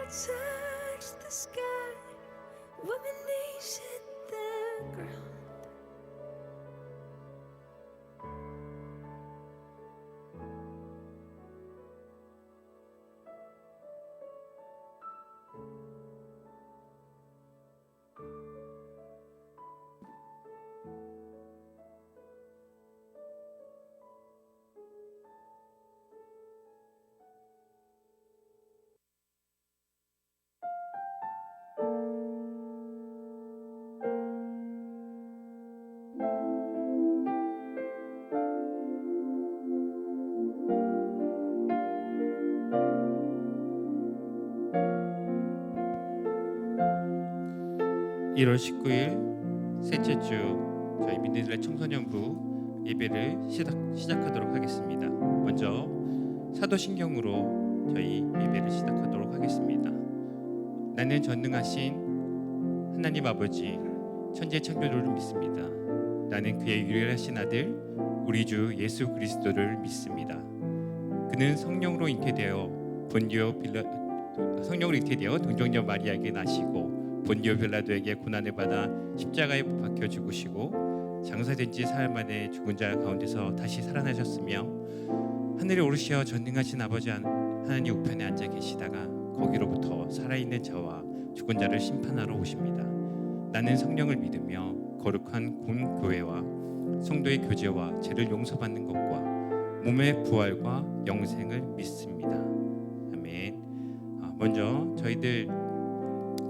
touch the sky when my knees hit the ground. (1월 19일) 셋째 주 저희 민들레 청소년부 예배를 시작하도록 하겠습니다. 먼저 사도신경으로 저희 예배를 시작하도록 하겠습니다. 나는 전능하신 하나님 아버지 천지의 창조주를 믿습니다. 나는 그의 유일하신 아들 우리 주 예수 그리스도를 믿습니다. 그는 성령으로 잉태되어 동정녀 마리아에게 나시고 본디오 빌라도에게 고난을 받아 십자가에 못 박혀 죽으시고 장사된 지 사흘 만에 죽은 자 가운데서 다시 살아나셨으며 하늘에 오르시어 전능하신 아버지 하나님 우편에 앉아 계시다가 거기로부터 살아있는 자와 죽은 자를 심판하러 오십니다. 나는 성령을 믿으며 거룩한 본 교회와 성도의 교제와 죄를 용서받는 것과 몸의 부활과 영생을 믿습니다. 아멘. 먼저 저희들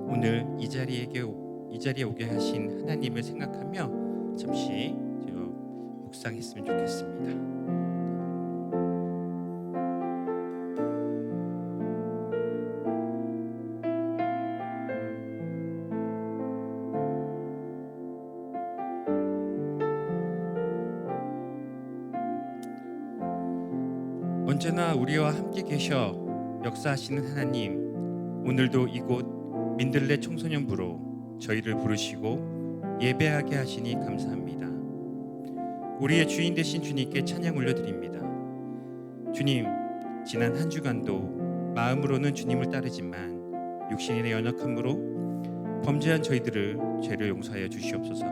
오늘 이 자리에 오게 하신 하나님을 생각하며 잠시 묵상했으면 좋겠습니다. 언제나 우리와 함께 계셔 역사하시는 하나님, 오늘도 이곳 민들레 청소년부로 저희를 부르시고 예배하게 하시니 감사합니다. 우리의 주인 되신 주님께 찬양 올려드립니다. 주님, 지난 한 주간도 마음으로는 주님을 따르지만 육신의 연약함으로 범죄한 저희들을 죄를 용서하여 주시옵소서.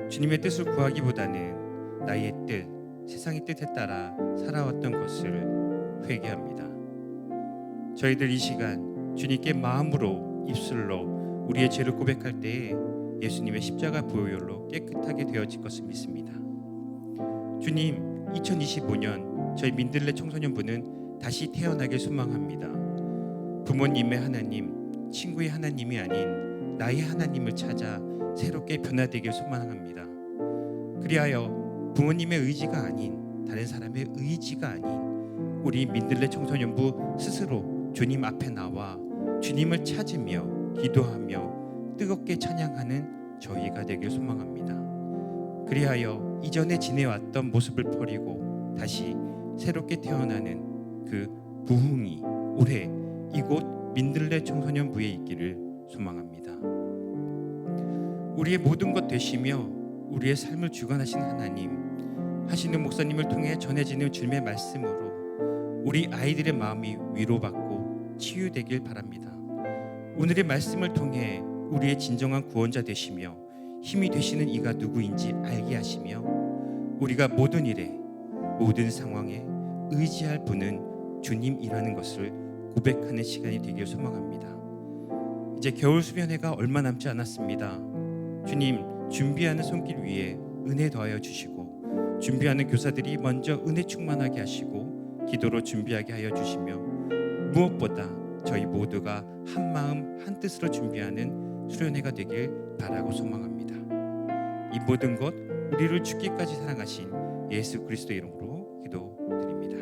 주님의 뜻을 구하기보다는 나의 뜻, 세상의 뜻에 따라 살아왔던 것을 회개합니다. 저희들 이 시간 주님께 마음으로 입술로 우리의 죄를 고백할 때에 예수님의 십자가 보혈로 깨끗하게 되어질 것을 믿습니다. 주님, 2025년 저희 민들레 청소년부는 다시 태어나길 소망합니다. 부모님의 하나님, 친구의 하나님이 아닌 나의 하나님을 찾아 새롭게 변화되길 소망합니다. 그리하여 부모님의 의지가 아닌 다른 사람의 의지가 아닌 우리 민들레 청소년부 스스로 주님 앞에 나와 주님을 찾으며 기도하며 뜨겁게 찬양하는 저희가 되길 소망합니다. 그리하여 이전에 지내왔던 모습을 버리고 다시 새롭게 태어나는 그 부흥이 올해 이곳 민들레 청소년부에 있기를 소망합니다. 우리의 모든 것 되시며 우리의 삶을 주관하신 하나님, 하시는 목사님을 통해 전해지는 주님의 말씀으로 우리 아이들의 마음이 위로받고 치유되길 바랍니다. 오늘의 말씀을 통해 우리의 진정한 구원자 되시며 힘이 되시는 이가 누구인지 알게 하시며 우리가 모든 일에 모든 상황에 의지할 분은 주님이라는 것을 고백하는 시간이 되길 소망합니다. 이제 겨울 수련회가 얼마 남지 않았습니다. 주님, 준비하는 손길 위에 은혜 더하여 주시고 준비하는 교사들이 먼저 은혜 충만하게 하시고 기도로 준비하게 하여 주시며 무엇보다 저희 모두가 한 마음 한 뜻으로 준비하는 수련회가 되길 바라고 소망합니다. 이 모든 것 우리를 죽기까지 사랑하신 예수 그리스도의 이름으로 기도드립니다.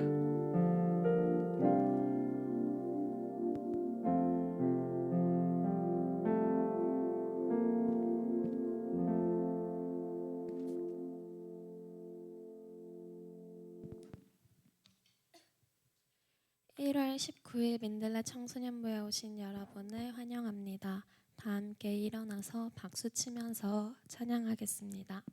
(1월 19일) 민들레 청소년부에 오신 여러분을 환영합니다. 다 함께 일어나서 박수 치면서 찬양하겠습니다.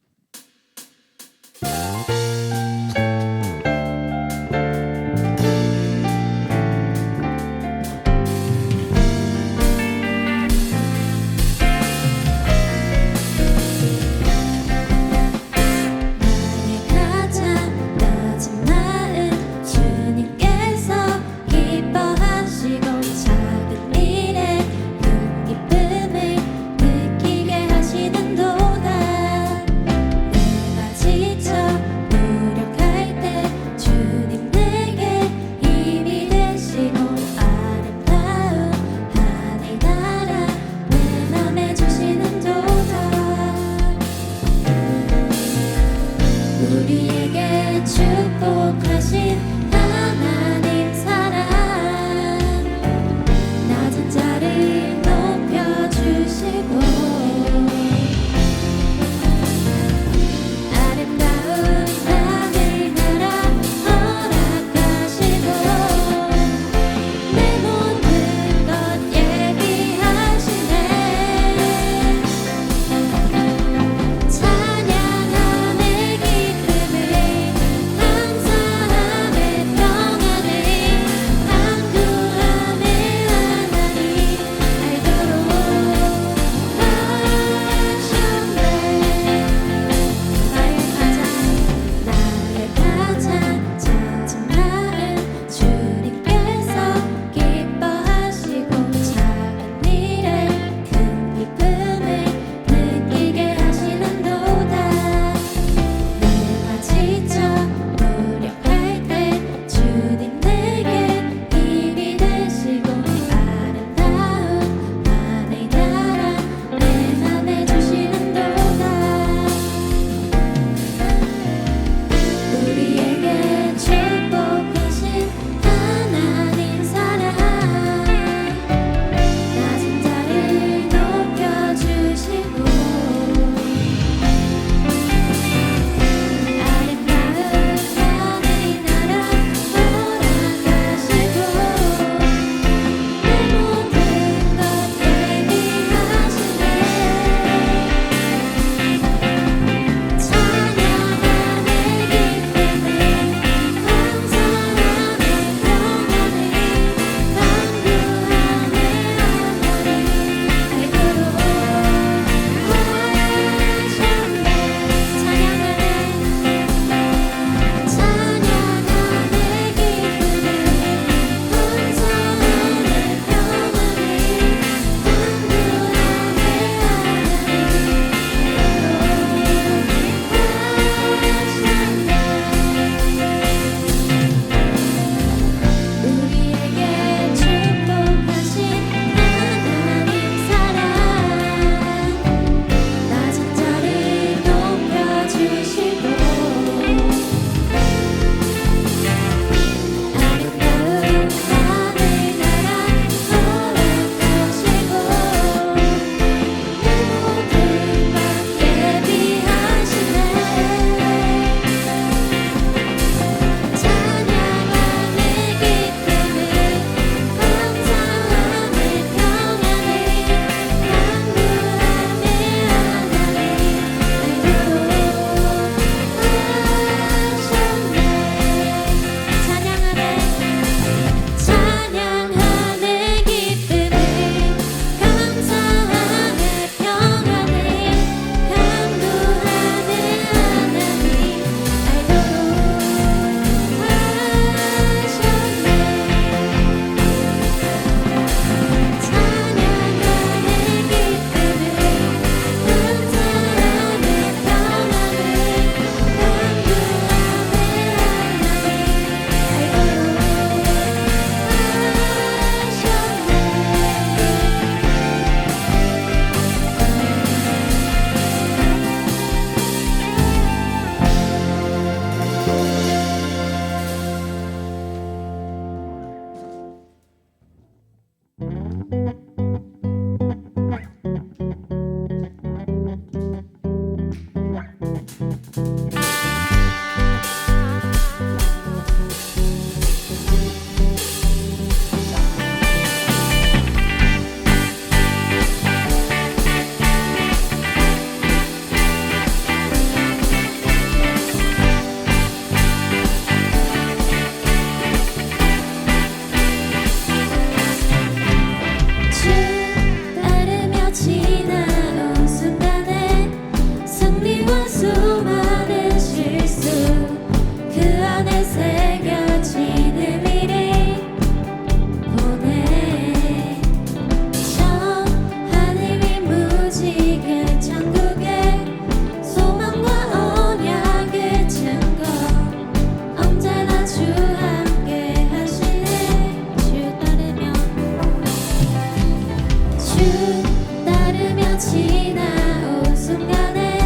따르며 지나온 순간에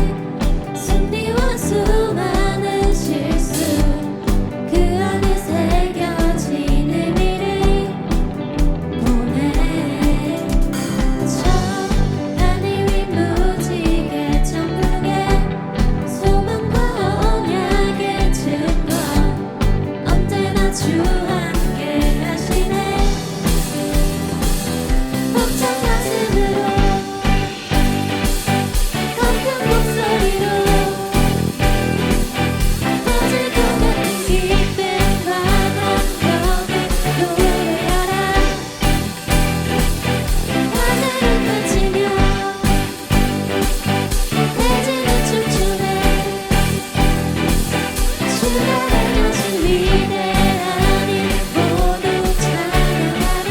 승리와 수많은 실수 그 안에 새겨진 의미를 보내 저 하늘 위 무지개 천국에 소망과 언약의 증거 언제나 주 함께 하시네 벅찬 가슴으로 큰 목소리로 터질 것 같은 기쁨과 감격을 노래하라 하늘을 펼치며 대지는 춤추네 주가 행하신 위대한 일 모두 찬양하라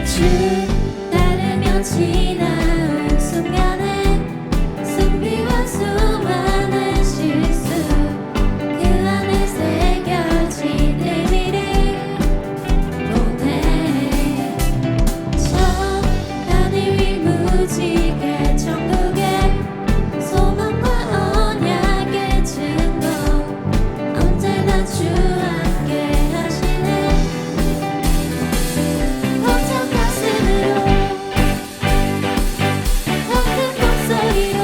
주 따르며 지나온 순간에 승리와 수많은 실수 그 안에 새겨진 의미를 보내 저 하늘 위 무지개 천국에 소망과 언약의 증거 언제나 주 함께 하시네 벅찬 가슴으로 더 큰 목소리로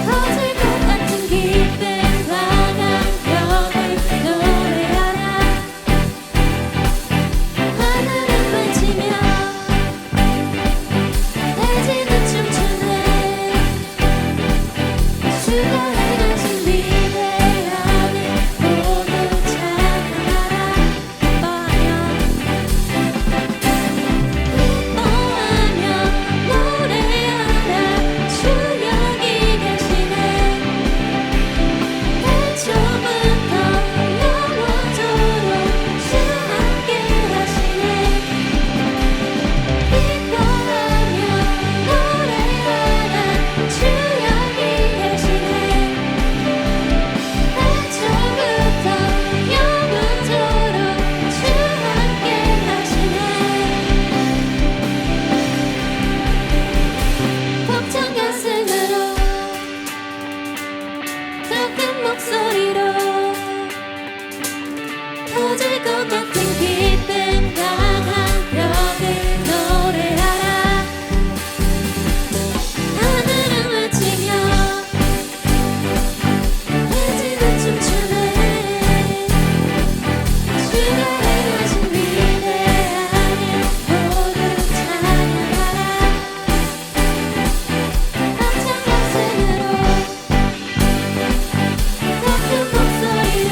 터질 것 같은 기쁨과 감격을 노래하라 하늘은 외치며 대지는 춤추네 주가 행하신 위대한 일 모두 찬양하라 기뻐하며 노래하라 주 여기 계시네 태초부터 영원토록 주 함께 하시네 기뻐하며 노래하라 주 여기 계시네 태초부터 영원토록 주 함께 하시네 벅찬 가슴으로 더 큰 목소리로 터질 것 같은 기쁨과 감격을 노래하라 하늘은 외치며 대지는 춤추네 주가 행하신 위대한 일 모두 찬양하라 벅찬 가슴으로 더 큰 목소리로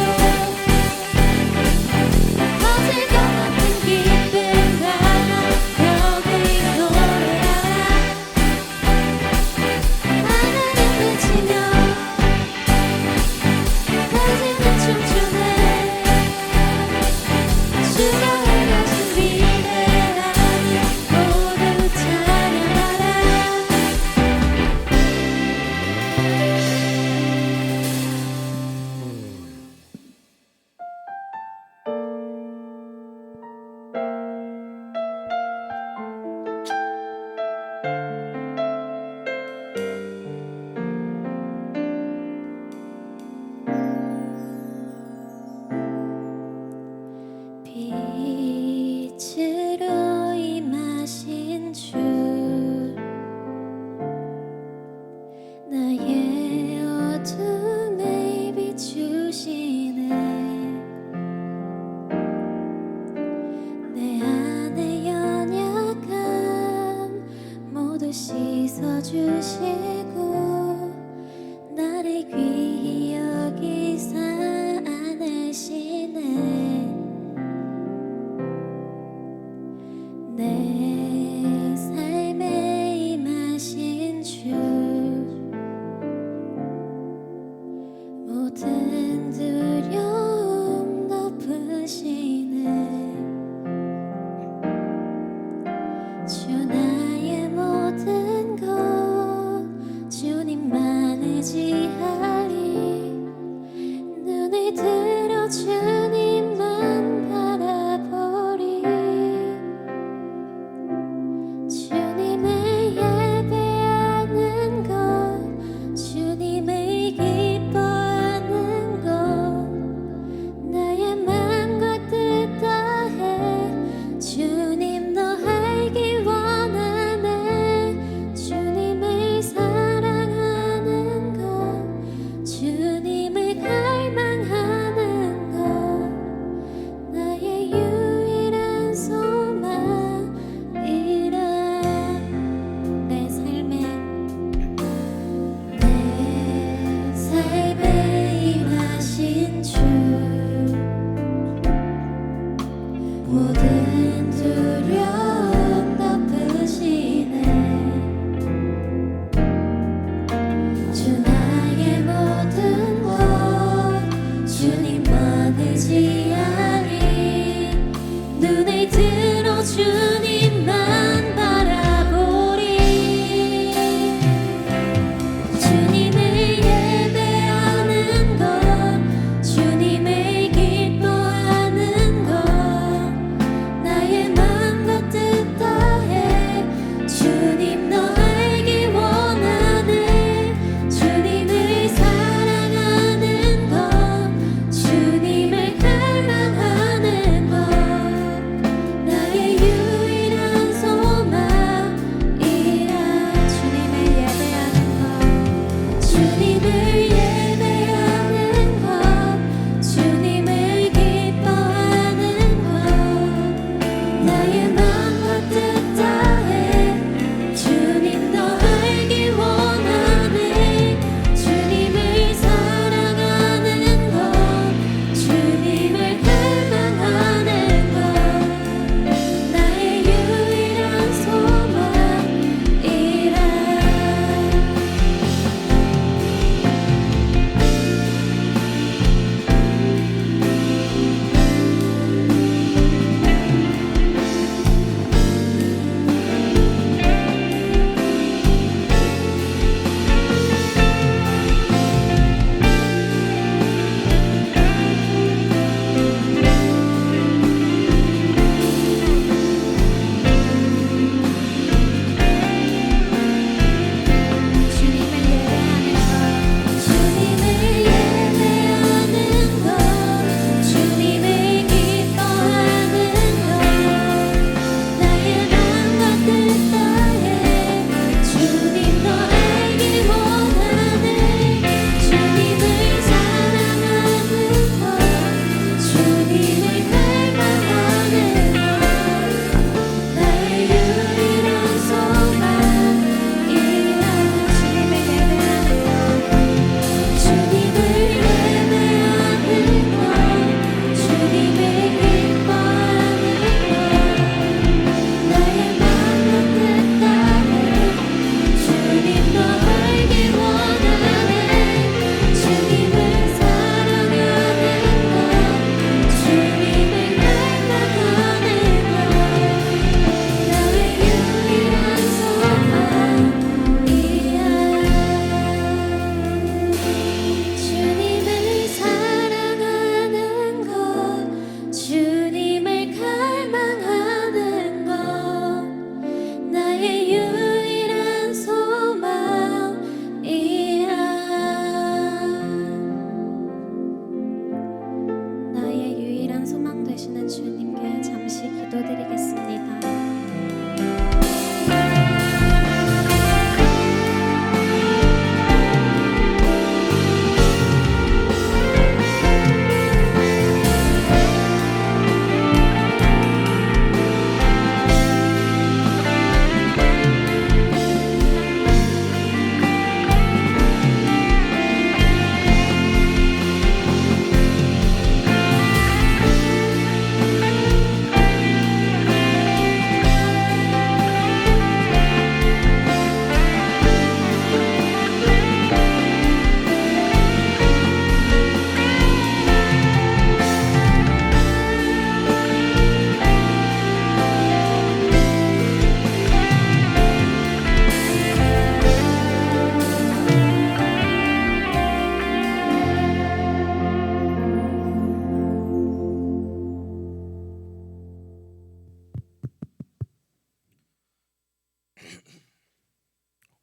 되시는 주님께 잠시 기도드리겠습니다.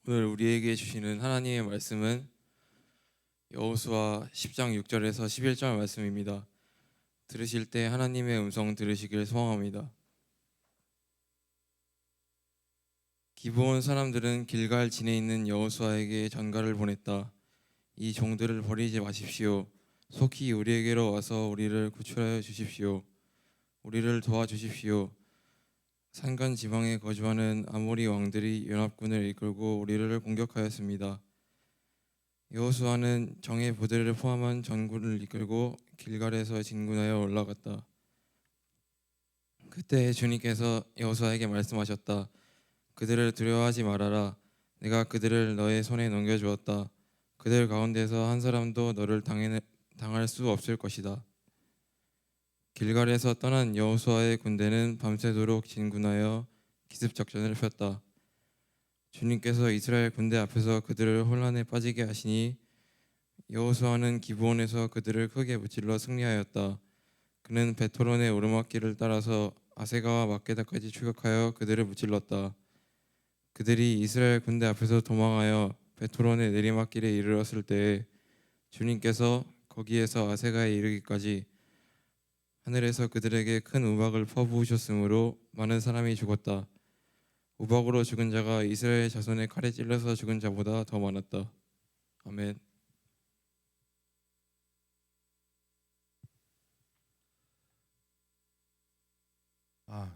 오늘 우리에게 주시는 하나님의 말씀은 여호수아 10장 6절에서 11절 말씀입니다. 들으실 때 하나님의 음성 들으시길 소망합니다. 기브온 사람들은 길갈 진에 있는 여호수아에게 전가를 보냈다. 이 종들을 버리지 마십시오. 속히 우리에게로 와서 우리를 구출하여 주십시오. 우리를 도와주십시오. 산간 지방에 거주하는 아모리 왕들이 연합군을 이끌고 우리를 공격하였습니다. 여호수아는 정예 부대를 포함한 전군을 이끌고 길갈에서 진군하여 올라갔다. 그때 주님께서 여호수아에게 말씀하셨다. 그들을 두려워하지 말아라. 내가 그들을 너의 손에 넘겨주었다. 그들 가운데서 한 사람도 너를 당할 수 없을 것이다. 길갈에서 떠난 여호수아의 군대는 밤새도록 진군하여 기습작전을 폈다. 주님께서 이스라엘 군대 앞에서 그들을 혼란에 빠지게 하시니 여호수아는 기브온에서 그들을 크게 무찔러 승리하였다. 그는 베토론의 오르막길을 따라서 아세가와 막게다까지 추격하여 그들을 무찔렀다. 그들이 이스라엘 군대 앞에서 도망하여 베토론의 내리막길에 이르렀을 때에 주님께서 거기에서 아세가에 이르기까지 하늘에서 그들에게 큰 우박을 퍼부으셨으므로 많은 사람이 죽었다. 우박으로 죽은 자가 이스라엘 자손의 칼에 찔려서 죽은 자보다 더 많았다. 아멘.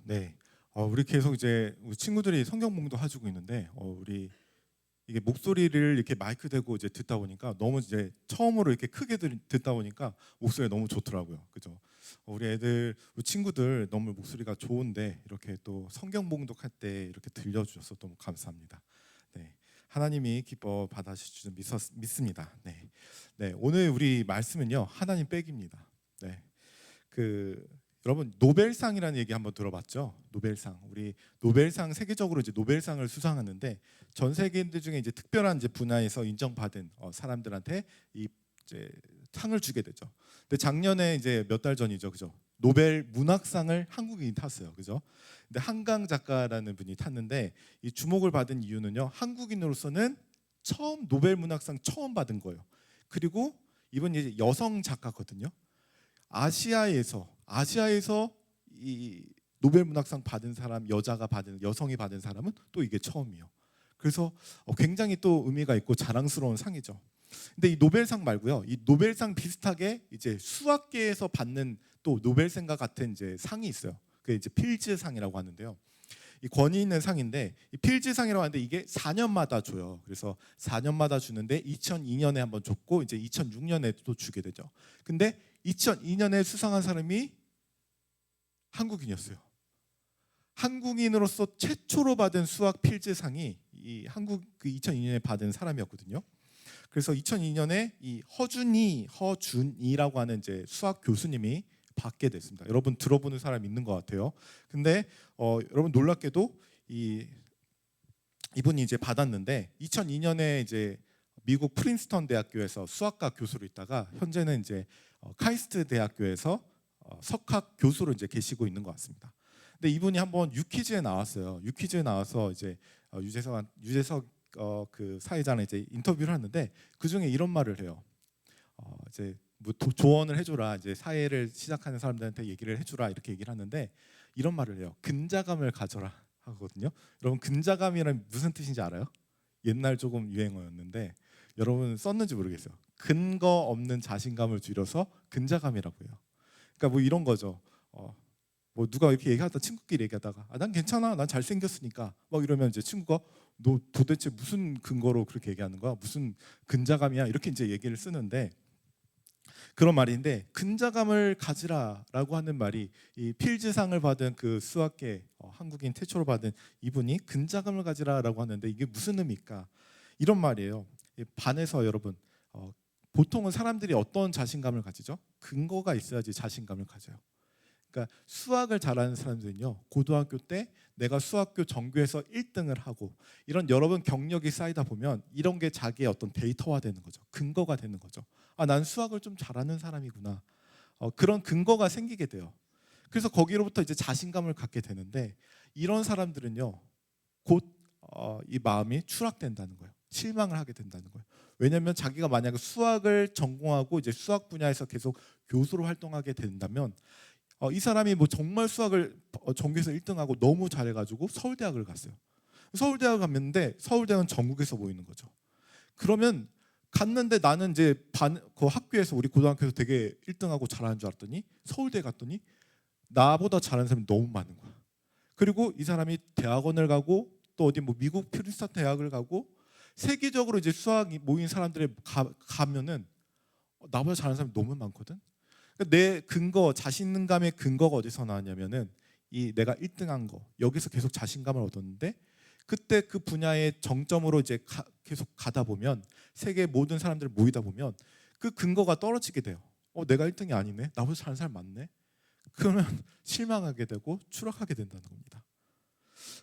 네. 우리 계속 이제 우리 친구들이 성경 봉독 해주고 있는데 우리 이게 목소리를 이렇게 마이크 대고 이제 듣다 보니까 너무 이제 처음으로 이렇게 크게 듣다 보니까 목소리가 너무 좋더라고요. 그죠? 우리 애들, 우리 친구들 너무 목소리가 좋은데 이렇게 또 성경 봉독할 때 이렇게 들려주셔서 너무 감사합니다. 네, 하나님이 기뻐 받아주실 줄 믿습니다. 네, 네, 오늘 우리 말씀은요 하나님 백입니다. 네, 여러분 노벨상이라는 얘기 한번 들어봤죠? 노벨상. 우리 노벨상 세계적으로 이제 노벨상을 수상하는데 전 세계인들 중에 이제 특별한 이제 분야에서 인정받은 사람들한테 이제 상을 주게 되죠. 근데 작년에 이제 몇 달 전이죠, 그죠? 노벨 문학상을 한국인이 탔어요, 그죠? 근데 한강 작가라는 분이 탔는데 이 주목을 받은 이유는요, 한국인으로서는 처음 노벨 문학상 처음 받은 거예요. 그리고 이분이 이제 여성 작가거든요. 아시아에서 이 노벨 문학상 받은 사람, 여성이 받은 사람은 또 이게 처음이에요. 그래서 굉장히 또 의미가 있고 자랑스러운 상이죠. 근데 이 노벨상 말고요, 이 노벨상 비슷하게 이제 수학계에서 받는 또 노벨상과 같은 이제 상이 있어요. 그게 이제 필즈상이라고 하는데요. 이 권위 있는 상인데 이 필즈상이라고 하는데 이게 4년마다 줘요. 그래서 4년마다 주는데 2002년에 한번 줬고 이제 2006년에 또 주게 되죠. 근데 2002년에 수상한 사람이 한국인이었어요. 한국인으로서 최초로 받은 수학 필즈상이 이 한국 2002년에 받은 사람이었거든요. 그래서 2002년에 이 허준이라고 하는 이제 수학 교수님이 받게 됐습니다. 여러분 들어보는 사람 있는 것 같아요. 근데 여러분 놀랍게도 이분이 이제 받았는데 2002년에 이제 미국 프린스턴 대학교에서 수학과 교수로 있다가 현재는 이제 카이스트 대학교에서 석학 교수로 이제 계시고 있는 것 같습니다. 근데 이분이 한번 유퀴즈에 나왔어요. 유퀴즈에 나와서 이제 유재석 그 사회자는 이제 인터뷰를 하는데 그 중에 이런 말을 해요. 이제 뭐 조언을 해줘라, 이제 사회를 시작하는 사람들한테 얘기를 해주라 이렇게 얘기를 하는데 이런 말을 해요. 근자감을 가져라 하거든요. 여러분 근자감이란 무슨 뜻인지 알아요? 옛날 조금 유행어였는데 여러분 썼는지 모르겠어요. 근거 없는 자신감을 줄여서 근자감이라고 해요. 그러니까 뭐 이런 거죠. 뭐 누가 이렇게 얘기하다 친구끼리 얘기하다가 난 괜찮아, 난 잘생겼으니까 막 이러면 이제 친구가 너 도대체 무슨 근거로 그렇게 얘기하는 거야? 무슨 근자감이야? 이렇게 이제 얘기를 쓰는데 그런 말인데 근자감을 가지라라고 하는 말이 이 필즈상을 받은 그 수학계 한국인 최초로 받은 이분이 근자감을 가지라라고 하는데 이게 무슨 의미일까? 이런 말이에요. 반에서 여러분 보통은 사람들이 어떤 자신감을 가지죠? 근거가 있어야지 자신감을 가져요. 그러니까 수학을 잘하는 사람들은요, 고등학교 때 내가 수학교 전교에서 1등을 하고 이런 여러분 경력이 쌓이다 보면 이런 게 자기의 어떤 데이터화 되는 거죠. 근거가 되는 거죠. 아, 난 수학을 좀 잘하는 사람이구나. 그런 근거가 생기게 돼요. 그래서 거기로부터 이제 자신감을 갖게 되는데 이런 사람들은요, 곧 이 마음이 추락된다는 거예요. 실망을 하게 된다는 거예요. 왜냐하면 자기가 만약에 수학을 전공하고 이제 수학 분야에서 계속 교수로 활동하게 된다면 이 사람이 뭐 정말 수학을 전교에서 1등하고 너무 잘해가지고 서울대학을 갔어요. 서울대학 갔는데 서울대는 전국에서 모이는 거죠. 그러면 갔는데 나는 이제 그 학교에서 우리 고등학교에서 되게 1등하고 잘하는 줄 알았더니 서울대 갔더니 나보다 잘하는 사람이 너무 많은 거야. 그리고 이 사람이 대학원을 가고 또 어디 뭐 미국 프린스턴 대학을 가고 세계적으로 이제 수학이 모인 사람들에 가면은 나보다 잘하는 사람이 너무 많거든. 내 근거, 자신감의 근거가 어디서 나왔냐면은 이 내가 1등한 거 여기서 계속 자신감을 얻었는데 그때 그 분야의 정점으로 이제 계속 가다 보면 세계 모든 사람들 모이다 보면 그 근거가 떨어지게 돼요. 내가 1등이 아니네. 나보다 잘하는 사람 많네. 그러면 실망하게 되고 추락하게 된다는 겁니다.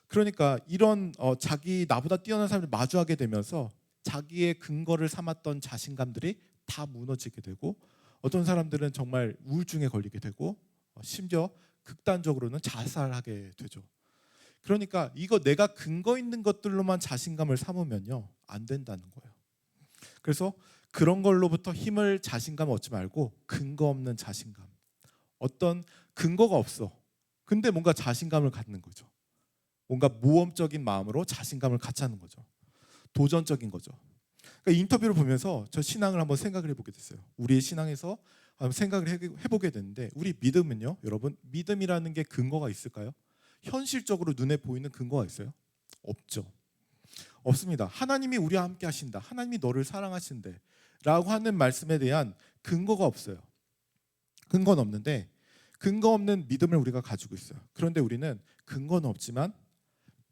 그러니까 이런 자기 나보다 뛰어난 사람들 마주하게 되면서 자기의 근거를 삼았던 자신감들이 다 무너지게 되고 어떤 사람들은 정말 우울증에 걸리게 되고 심지어 극단적으로는 자살하게 되죠. 그러니까 이거 내가 근거 있는 것들로만 자신감을 삼으면요 안 된다는 거예요. 그래서 그런 걸로부터 힘을 자신감을 얻지 말고 근거 없는 자신감, 어떤 근거가 없어 근데 뭔가 자신감을 갖는 거죠. 뭔가 모험적인 마음으로 자신감을 갖자는 거죠. 도전적인 거죠. 그러니까 인터뷰를 보면서 저 신앙을 한번 생각을 해보게 됐어요. 우리의 신앙에서 생각을 해보게 됐는데 우리 믿음은요, 여러분 믿음이라는 게 근거가 있을까요? 현실적으로 눈에 보이는 근거가 있어요? 없죠. 없습니다. 하나님이 우리와 함께 하신다. 하나님이 너를 사랑하신대. 라고 하는 말씀에 대한 근거가 없어요. 근거는 없는데 근거 없는 믿음을 우리가 가지고 있어요. 그런데 우리는 근거는 없지만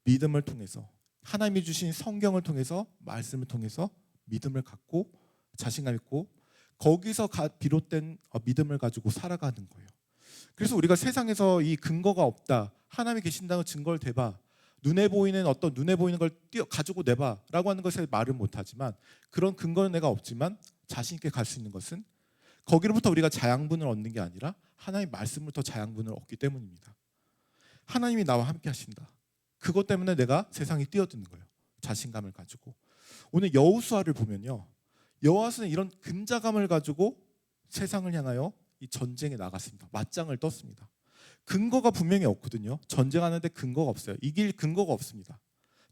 믿음을 통해서 하나님이 주신 성경을 통해서 말씀을 통해서 믿음을 갖고 자신감 있고 거기서 비롯된 믿음을 가지고 살아가는 거예요. 그래서 우리가 세상에서 이 근거가 없다, 하나님이 계신다는 증거를 대봐, 눈에 보이는 걸 가지고 내봐라고 하는 것에 말은 못하지만 그런 근거는 내가 없지만 자신 있게 갈 수 있는 것은 거기로부터 우리가 자양분을 얻는 게 아니라 하나님의 말씀으로부터 자양분을 얻기 때문입니다. 하나님이 나와 함께 하신다. 그것 때문에 내가 세상에 뛰어드는 거예요. 자신감을 가지고. 오늘 여호수아를 보면요, 여호수아는 이런 근자감을 가지고 세상을 향하여 이 전쟁에 나갔습니다. 맞짱을 떴습니다. 근거가 분명히 없거든요. 전쟁하는데 근거가 없어요. 이길 근거가 없습니다.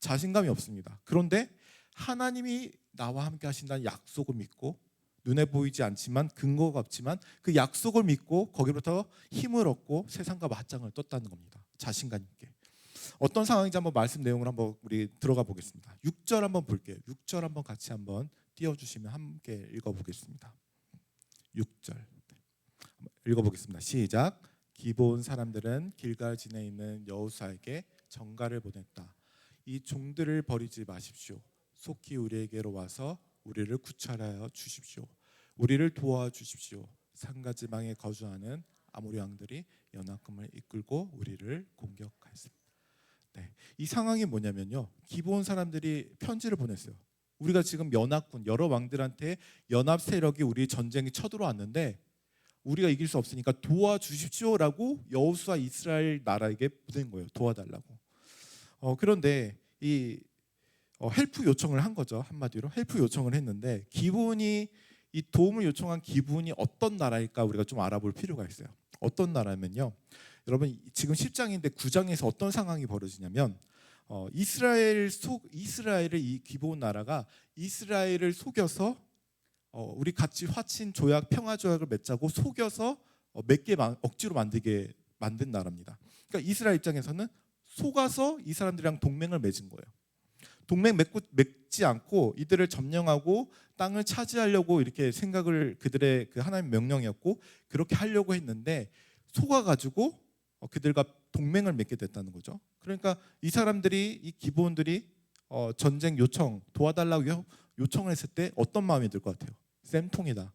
자신감이 없습니다. 그런데 하나님이 나와 함께 하신다는 약속을 믿고 눈에 보이지 않지만 근거가 없지만 그 약속을 믿고 거기로부터 힘을 얻고 세상과 맞짱을 떴다는 겁니다. 자신감 있게. 어떤 상황인지 한번 말씀 내용을 한번 우리 들어가 보겠습니다. 6절 한번 볼게요. 6절 한번 같이 한번 띄워주시면 함께 읽어보겠습니다. 6절 읽어보겠습니다. 시작. 기브온 사람들은 길갈진에 있는 여호수아에게 전가를 보냈다. 이 종들을 버리지 마십시오. 속히 우리에게로 와서 우리를 구찰하여 주십시오. 우리를 도와주십시오. 산가지방에 거주하는 아모리 왕들이 연합군을 이끌고 우리를 공격하였습니다. 네, 이 상황이 뭐냐면요, 기브온 사람들이 편지를 보냈어요. 우리가 지금 연합군 여러 왕들한테 연합 세력이 우리 전쟁에 쳐들어왔는데 우리가 이길 수 없으니까 도와주십시오라고 여호수아 이스라엘 나라에게 보낸 거예요. 도와달라고. 그런데 이 헬프 요청을 한 거죠. 한마디로 헬프 요청을 했는데 기브온이 이 도움을 요청한 기분이 어떤 나라일까 우리가 좀 알아볼 필요가 있어요. 어떤 나라면요. 여러분 지금 10장인데 9장에서 어떤 상황이 벌어지냐면 이스라엘을 이 기브온 나라가 이스라엘을 속여서 우리 같이 화친 조약 평화 조약을 맺자고 속여서 억지로 만들게 만든 나라입니다. 그러니까 이스라엘 입장에서는 속아서 이 사람들이랑 동맹을 맺은 거예요. 동맹 맺지 않고 이들을 점령하고 땅을 차지하려고 이렇게 생각을 그들의 그 하나님의 명령이었고 그렇게 하려고 했는데 속아가지고 그들과 동맹을 맺게 됐다는 거죠. 그러니까 이 사람들이 이 기브온들이 전쟁 요청 도와달라고 요청을 했을 때 어떤 마음이 들 것 같아요? 쌤통이다.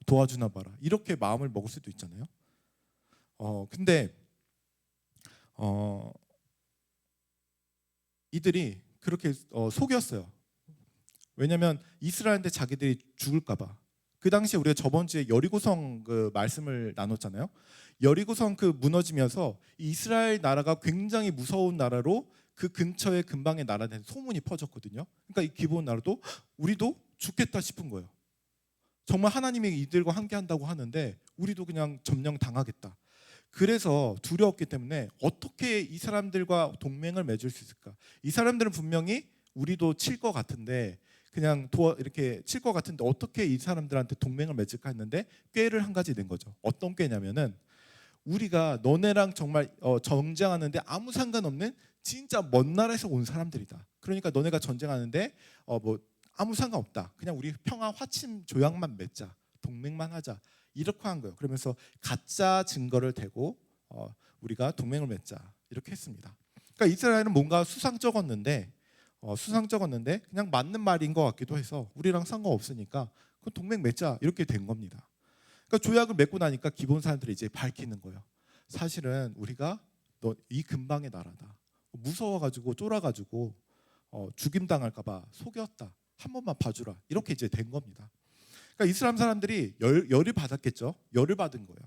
도와주나 봐라. 이렇게 마음을 먹을 수도 있잖아요. 근데 이들이 그렇게 속였어요. 왜냐하면 이스라엘인데 자기들이 죽을까봐. 그 당시에 우리가 저번 주에 여리고성 그 말씀을 나눴잖아요. 여리고성 그 무너지면서 이스라엘 나라가 굉장히 무서운 나라로 그 근처에 근방의 나라에 소문이 퍼졌거든요. 그러니까 이 기브온 나라도 우리도 죽겠다 싶은 거예요. 정말 하나님이 이들과 함께 한다고 하는데 우리도 그냥 점령 당하겠다. 그래서 두려웠기 때문에 어떻게 이 사람들과 동맹을 맺을 수 있을까? 이 사람들은 분명히 우리도 칠 것 같은데 그냥 이렇게 칠 것 같은데 어떻게 이 사람들한테 동맹을 맺을까 했는데 꾀를 한 가지 낸 거죠. 어떤 꾀냐면은 우리가 너네랑 정말 전쟁하는데 아무 상관없는 진짜 먼 나라에서 온 사람들이다. 그러니까 너네가 전쟁하는데 뭐 아무 상관없다. 그냥 우리 평화 화친 조약만 맺자. 동맹만 하자. 이렇게 한 거예요. 그러면서 가짜 증거를 대고 우리가 동맹을 맺자. 이렇게 했습니다. 그러니까 이스라엘은 뭔가 수상쩍었는데 그냥 맞는 말인 것 같기도 해서 우리랑 상관없으니까 그 동맹 맺자 이렇게 된 겁니다. 그러니까 조약을 맺고 나니까 기본 사람들이 이제 밝히는 거예요. 사실은 우리가 너 이 근방의 나라다. 무서워가지고 쫄아가지고 죽임 당할까봐 속였다. 한 번만 봐주라. 이렇게 이제 된 겁니다. 그러니까 이스라엘 사람들이 열을 받았겠죠. 열을 받은 거예요.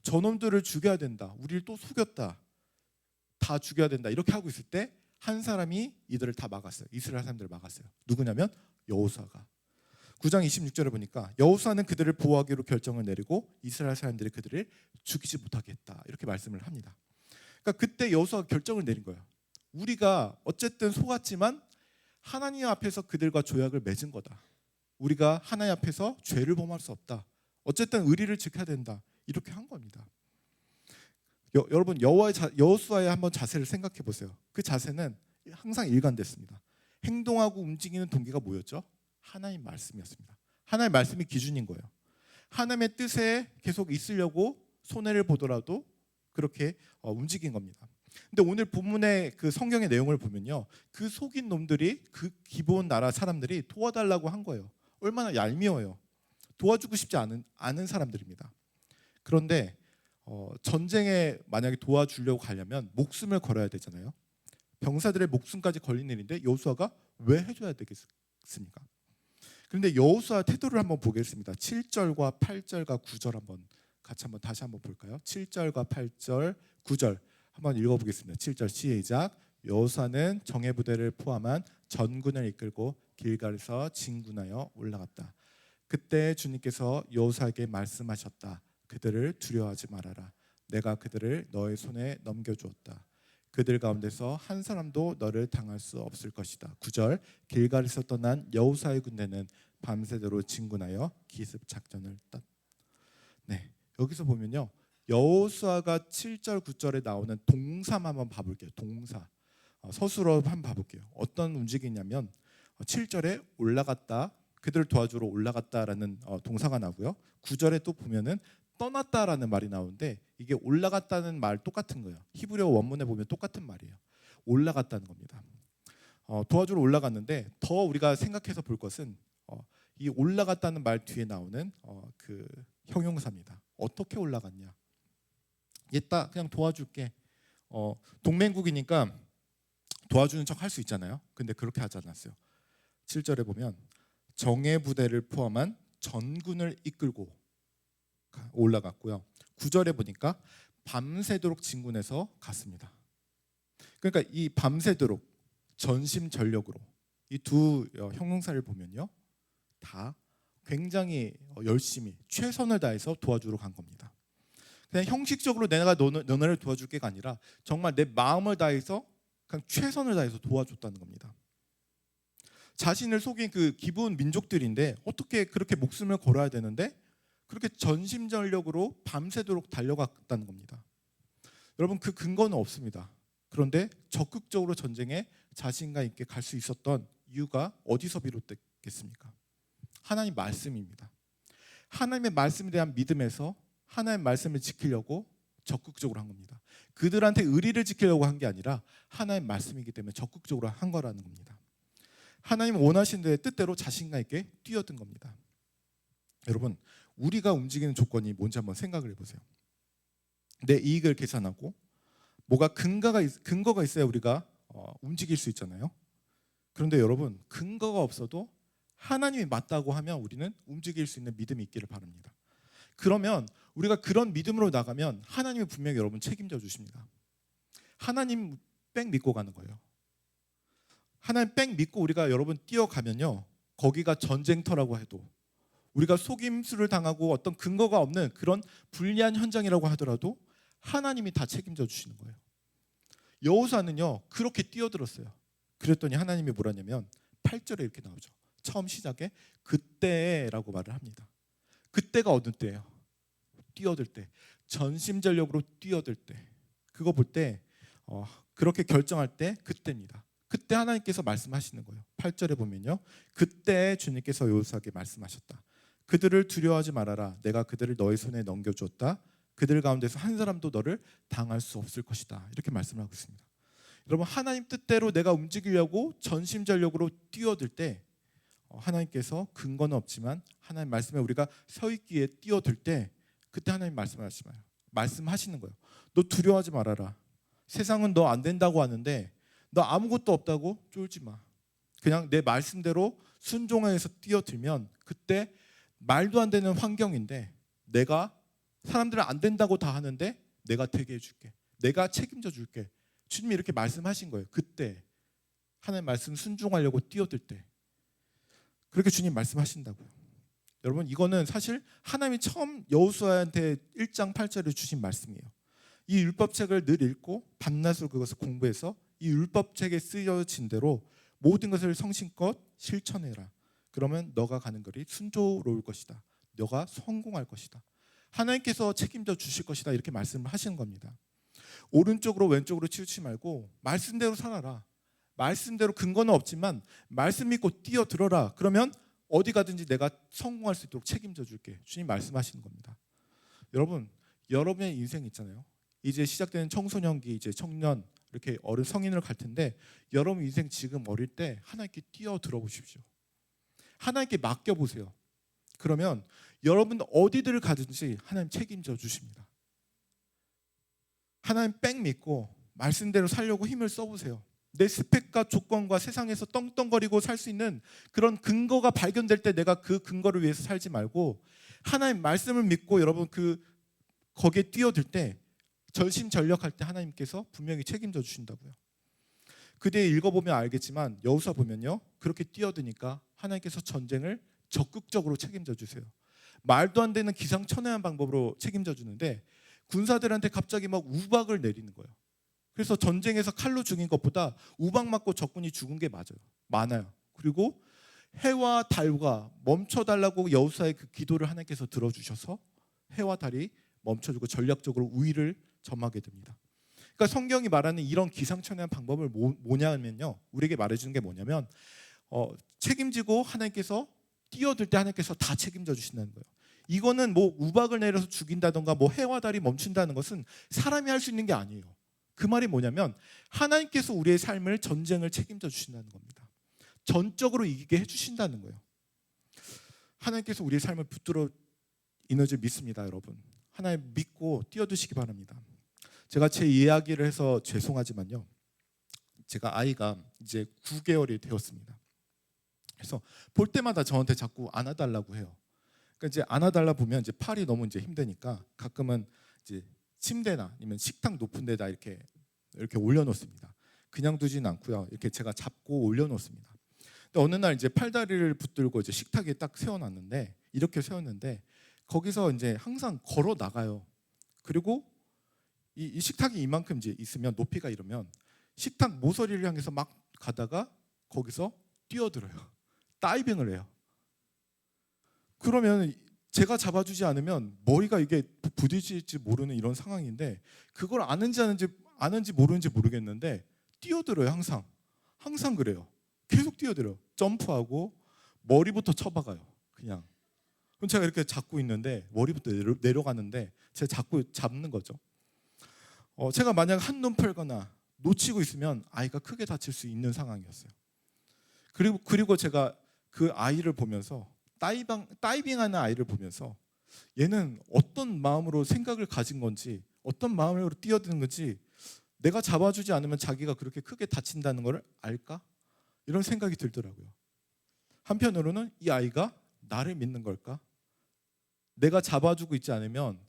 저놈들을 죽여야 된다. 우리를 또 속였다. 다 죽여야 된다. 이렇게 하고 있을 때 한 사람이 이들을 다 막았어요. 이스라엘 사람들을 막았어요. 누구냐면 여호수아가. 9장 26절에 보니까 여호수아는 그들을 보호하기로 결정을 내리고 이스라엘 사람들이 그들을 죽이지 못하게 했다. 이렇게 말씀을 합니다. 그러니까 그때 여호수아가 결정을 내린 거예요. 우리가 어쨌든 속았지만 하나님 앞에서 그들과 조약을 맺은 거다. 우리가 하나님 앞에서 죄를 범할 수 없다. 어쨌든 의리를 지켜야 된다. 이렇게 한 겁니다. 여러분 여호수아의 한번 자세를 생각해 보세요. 그 자세는 항상 일관됐습니다. 행동하고 움직이는 동기가 뭐였죠? 하나님 말씀이었습니다. 하나님 말씀이 기준인 거예요. 하나님의 뜻에 계속 있으려고 손해를 보더라도 그렇게 움직인 겁니다. 근데 오늘 본문의 그 성경의 내용을 보면요, 그 속인 놈들이 그 기브온 나라 사람들이 도와달라고 한 거예요. 얼마나 얄미워요. 도와주고 싶지 않은 사람들입니다. 그런데 전쟁에 만약에 도와주려고 가려면 목숨을 걸어야 되잖아요. 병사들의 목숨까지 걸린 일인데 여호수아가 왜 해줘야 되겠습니까? 그런데 여호수아 태도를 한번 보겠습니다. 7절과 8절과 9절 다시 한번 볼까요? 7절과 8절, 9절 한번 읽어보겠습니다. 7절 시작. 여호수아는 정예 부대를 포함한 전군을 이끌고 길갈에서 진군하여 올라갔다. 그때 주님께서 여호수아에게 말씀하셨다. 그들을 두려워하지 말아라. 내가 그들을 너의 손에 넘겨주었다. 그들 가운데서 한 사람도 너를 당할 수 없을 것이다. 9절 길갈에서 떠난 여호수아의 군대는 밤새도록 진군하여 기습 작전을 떴다. 네, 여기서 보면요, 여호수아가 7절 9절에 나오는 동사만 한번 봐볼게요. 동사 서술어 한번 봐볼게요. 어떤 움직이냐면 7절에 올라갔다, 그들을 도와주러 올라갔다라는 동사가 나고요. 9절에 또 보면은 떠났다라는 말이 나오는데 이게 올라갔다는 말 똑같은 거예요. 히브리어 원문에 보면 똑같은 말이에요. 올라갔다는 겁니다. 도와주러 올라갔는데 더 우리가 생각해서 볼 것은 이 올라갔다는 말 뒤에 나오는 그 형용사입니다. 어떻게 올라갔냐? 얘따 그냥 도와줄게. 동맹국이니까 도와주는 척 할 수 있잖아요. 근데 그렇게 하지 않았어요. 7절에 보면 정예 부대를 포함한 전군을 이끌고 올라갔고요. 9절에 보니까 밤새도록 진군해서 갔습니다. 그러니까 이 밤새도록 전심전력으로 이 두 형용사를 보면요, 다 굉장히 열심히 최선을 다해서 도와주러 간 겁니다. 그냥 형식적으로 내가 너네를 도와줄게가 아니라 정말 내 마음을 다해서 그냥 최선을 다해서 도와줬다는 겁니다. 자신을 속인 그 기브온 민족들인데 어떻게 그렇게 목숨을 걸어야 되는데 그렇게 전심전력으로 밤새도록 달려갔다는 겁니다. 여러분, 그 근거는 없습니다. 그런데 적극적으로 전쟁에 자신감 있게 갈 수 있었던 이유가 어디서 비롯됐겠습니까? 하나님 말씀입니다. 하나님의 말씀에 대한 믿음에서 하나님의 말씀을 지키려고 적극적으로 한 겁니다. 그들한테 의리를 지키려고 한 게 아니라 하나님의 말씀이기 때문에 적극적으로 한 거라는 겁니다. 하나님 원하신 대의 뜻대로 자신감 있게 뛰어든 겁니다. 여러분, 우리가 움직이는 조건이 뭔지 한번 생각을 해보세요. 내 이익을 계산하고 뭐가 근거가 있어야 우리가 움직일 수 있잖아요. 그런데 여러분, 근거가 없어도 하나님이 맞다고 하면 우리는 움직일 수 있는 믿음이 있기를 바랍니다. 그러면 우리가 그런 믿음으로 나가면 하나님이 분명히 여러분 책임져 주십니다. 하나님 뺑 믿고 가는 거예요. 하나님 뺑 믿고 우리가 여러분 뛰어가면요, 거기가 전쟁터라고 해도 우리가 속임수를 당하고 어떤 근거가 없는 그런 불리한 현장이라고 하더라도 하나님이 다 책임져 주시는 거예요. 여호수아는요 그렇게 뛰어들었어요. 그랬더니 하나님이 뭐라냐면 8절에 이렇게 나오죠. 처음 시작에 그때라고 말을 합니다. 그때가 어느 때예요? 뛰어들 때, 전심전력으로 뛰어들 때. 그거 볼 때 그렇게 결정할 때 그때입니다. 그때 하나님께서 말씀하시는 거예요. 8절에 보면요, 그때 주님께서 여호수아에게 말씀하셨다. 그들을 두려워하지 말아라. 내가 그들을 너의 손에 넘겨주었다. 그들 가운데서 한 사람도 너를 당할 수 없을 것이다. 이렇게 말씀을 하고 있습니다. 여러분, 하나님 뜻대로 내가 움직이려고 전심전력으로 뛰어들 때 하나님께서 근거는 없지만 하나님 말씀에 우리가 서 있기에 뛰어들 때 그때 하나님 말씀하시는 거예요. 너 두려워하지 말아라. 세상은 너 안 된다고 하는데 너 아무것도 없다고 쫄지 마. 그냥 내 말씀대로 순종해서 뛰어들면 그때 말도 안 되는 환경인데 내가 사람들은 안 된다고 다 하는데 내가 되게 해줄게. 내가 책임져 줄게. 주님이 이렇게 말씀하신 거예요. 그때 하나님 말씀 순종하려고 뛰어들 때 그렇게 주님 말씀하신다고요. 여러분, 이거는 사실 하나님이 처음 여호수아한테 1장 8절에 주신 말씀이에요. 이 율법책을 늘 읽고 밤낮으로 그것을 공부해서 이 율법책에 쓰여진 대로 모든 것을 성심껏 실천해라. 그러면 너가 가는 길이 순조로울 것이다. 너가 성공할 것이다. 하나님께서 책임져 주실 것이다. 이렇게 말씀을 하시는 겁니다. 오른쪽으로 왼쪽으로 치우치지 말고 말씀대로 살아라. 말씀대로 근거는 없지만 말씀 믿고 뛰어들어라. 그러면 어디 가든지 내가 성공할 수 있도록 책임져 줄게. 주님 말씀하시는 겁니다. 여러분, 여러분의 인생 있잖아요. 이제 시작되는 청소년기, 이제 청년, 이렇게 어른 성인을 갈 텐데 여러분 인생 지금 어릴 때 하나님께 뛰어들어 보십시오. 하나님께 맡겨보세요. 그러면 여러분 어디를 가든지 하나님 책임져 주십니다. 하나님 뺑 믿고 말씀대로 살려고 힘을 써보세요. 내 스펙과 조건과 세상에서 떵떵거리고 살 수 있는 그런 근거가 발견될 때 내가 그 근거를 위해서 살지 말고 하나님 말씀을 믿고 여러분 거기에 뛰어들 때 전심전력할 때 하나님께서 분명히 책임져 주신다고요. 그 뒤에 읽어보면 알겠지만 여호수아 보면요, 그렇게 뛰어드니까 하나님께서 전쟁을 적극적으로 책임져 주세요. 말도 안 되는 기상천외한 방법으로 책임져 주는데 군사들한테 갑자기 막 우박을 내리는 거예요. 그래서 전쟁에서 칼로 죽인 것보다 우박 맞고 적군이 죽은 게 많아요. 그리고 해와 달과 멈춰달라고 여호수아의 그 기도를 하나님께서 들어주셔서 해와 달이 멈춰주고 전략적으로 우위를 점하게 됩니다. 그러니까 성경이 말하는 이런 기상천외한 방법을 뭐냐면요, 우리에게 말해주는 게 뭐냐면 책임지고 하나님께서 뛰어들 때 하나님께서 다 책임져 주신다는 거예요. 이거는 뭐 우박을 내려서 죽인다던가 뭐 해와 달이 멈춘다는 것은 사람이 할 수 있는 게 아니에요. 그 말이 뭐냐면 하나님께서 우리의 삶을 전쟁을 책임져 주신다는 겁니다. 전적으로 이기게 해주신다는 거예요. 하나님께서 우리의 삶을 붙들어 있는 줄 믿습니다, 여러분. 하나님 믿고 뛰어드시기 바랍니다. 제가 제 이야기를 해서 죄송하지만요, 제가 아이가 이제 9개월이 되었습니다. 그래서 볼 때마다 저한테 자꾸 안아달라고 해요. 그러니까 이제 안아달라 보면 이제 팔이 너무 이제 힘드니까 가끔은 이제 침대나 아니면 식탁 높은 데다 이렇게 올려놓습니다. 그냥 두지는 않고요. 이렇게 제가 잡고 올려놓습니다. 근데 어느 날 이제 팔다리를 붙들고 이제 식탁에 딱 세워놨는데 이렇게 세웠는데 거기서 이제 항상 걸어 나가요. 그리고 이 식탁이 이만큼 이제 있으면 높이가 이러면 식탁 모서리를 향해서 막 가다가 거기서 뛰어들어요. 다이빙을 해요. 그러면 제가 잡아주지 않으면 머리가 이게 부딪힐지 모르는 이런 상황인데 그걸 아는지 모르는지 모르겠는데 뛰어들어요. 항상 그래요. 계속 뛰어들어요. 점프하고 머리부터 쳐박아요. 그냥. 그럼 제가 이렇게 잡고 있는데 머리부터 내려가는데 제가 자꾸 잡는 거죠. 제가 만약 한눈 팔거나 놓치고 있으면 아이가 크게 다칠 수 있는 상황이었어요. 그리고 제가 그 아이를 보면서 다이빙하는 아이를 보면서 얘는 어떤 마음으로 생각을 가진 건지 어떤 마음으로 뛰어드는 건지 내가 잡아주지 않으면 자기가 그렇게 크게 다친다는 걸 알까? 이런 생각이 들더라고요. 한편으로는 이 아이가 나를 믿는 걸까? 내가 잡아주고 있지 않으면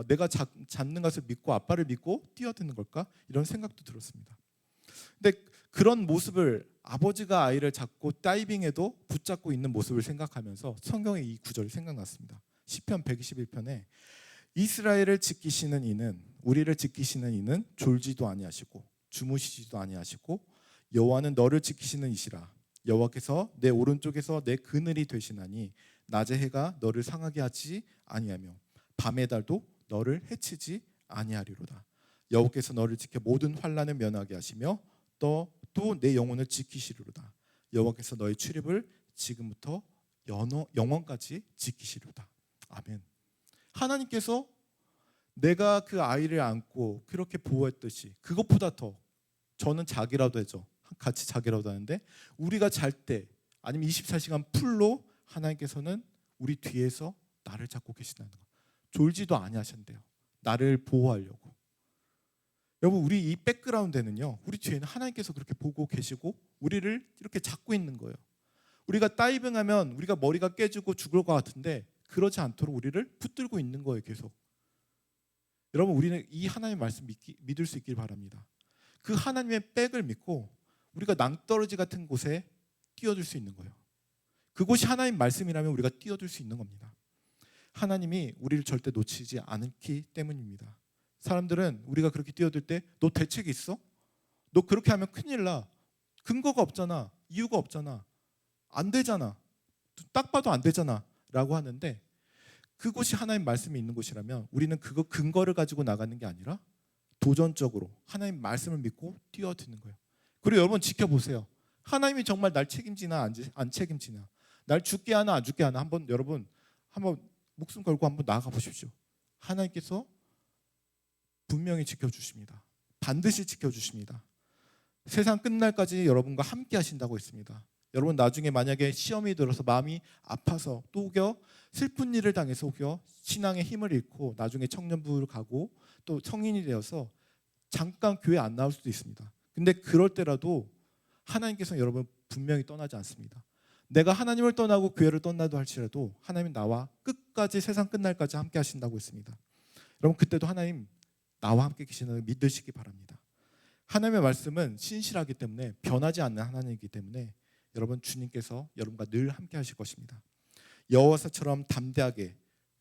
내가 잡는 것을 믿고 아빠를 믿고 뛰어드는 걸까? 이런 생각도 들었습니다. 근데 그런 모습을 아버지가 아이를 잡고 다이빙에도 붙잡고 있는 모습을 생각하면서 성경의 이 구절이 생각났습니다. 시편 121편에 이스라엘을 지키시는 이는 우리를 지키시는 이는 졸지도 아니하시고 주무시지도 아니하시고 여호와는 너를 지키시는 이시라. 여호와께서 내 오른쪽에서 내 그늘이 되시나니 낮의 해가 너를 상하게 하지 아니하며 밤의 달도 너를 해치지 아니하리로다. 여호와께서 너를 지켜 모든 환난을 면하게 하시며 또 내 영혼을 지키시리로다. 여호와께서 너의 출입을 지금부터 영원까지 지키시리로다. 아멘. 하나님께서 내가 그 아이를 안고 그렇게 보호했듯이 그것보다 더 저는 자기라도 해죠. 같이 자기라도 하는데 우리가 잘 때 아니면 24시간 풀로 하나님께서는 우리 뒤에서 나를 잡고 계시다는 거. 졸지도 아니하신대요. 나를 보호하려고. 여러분 우리 이 백그라운드에는요. 우리 뒤에는 하나님께서 그렇게 보고 계시고 우리를 이렇게 잡고 있는 거예요. 우리가 다이빙하면 우리가 머리가 깨지고 죽을 것 같은데 그러지 않도록 우리를 붙들고 있는 거예요. 계속. 여러분 우리는 이 하나님의 말씀 믿을 수 있길 바랍니다. 그 하나님의 백을 믿고 우리가 낭떠러지 같은 곳에 뛰어들 수 있는 거예요. 그곳이 하나님 말씀이라면 우리가 뛰어들 수 있는 겁니다. 하나님이 우리를 절대 놓치지 않기 때문입니다. 사람들은 우리가 그렇게 뛰어들 때 너 대책이 있어? 너 그렇게 하면 큰일 나. 근거가 없잖아. 이유가 없잖아. 안 되잖아. 딱 봐도 안 되잖아. 라고 하는데 그곳이 하나님 말씀이 있는 곳이라면 우리는 그거 근거를 가지고 나가는 게 아니라 도전적으로 하나님 말씀을 믿고 뛰어드는 거예요. 그리고 여러분 지켜보세요. 하나님이 정말 날 책임지나 안 책임지나 날 죽게 하나 안 죽게 하나 여러분 한번 목숨 걸고 한번 나아가 보십시오. 하나님께서 분명히 지켜주십니다. 반드시 지켜주십니다. 세상 끝날까지 여러분과 함께 하신다고 했습니다. 여러분 나중에 만약에 시험이 들어서 마음이 아파서 또 혹여 슬픈 일을 당해서 혹여 신앙의 힘을 잃고 나중에 청년부를 가고 또 성인이 되어서 잠깐 교회 안 나올 수도 있습니다. 근데 그럴 때라도 하나님께서는 여러분 분명히 떠나지 않습니다. 내가 하나님을 떠나고 교회를 떠나도 할지라도 하나님은 나와 끝까지 세상 끝날까지 함께 하신다고 했습니다. 여러분 그때도 하나님 나와 함께 계시는 걸 믿으시기 바랍니다. 하나님의 말씀은 신실하기 때문에 변하지 않는 하나님이기 때문에 여러분 주님께서 여러분과 늘 함께 하실 것입니다. 여호와처럼 담대하게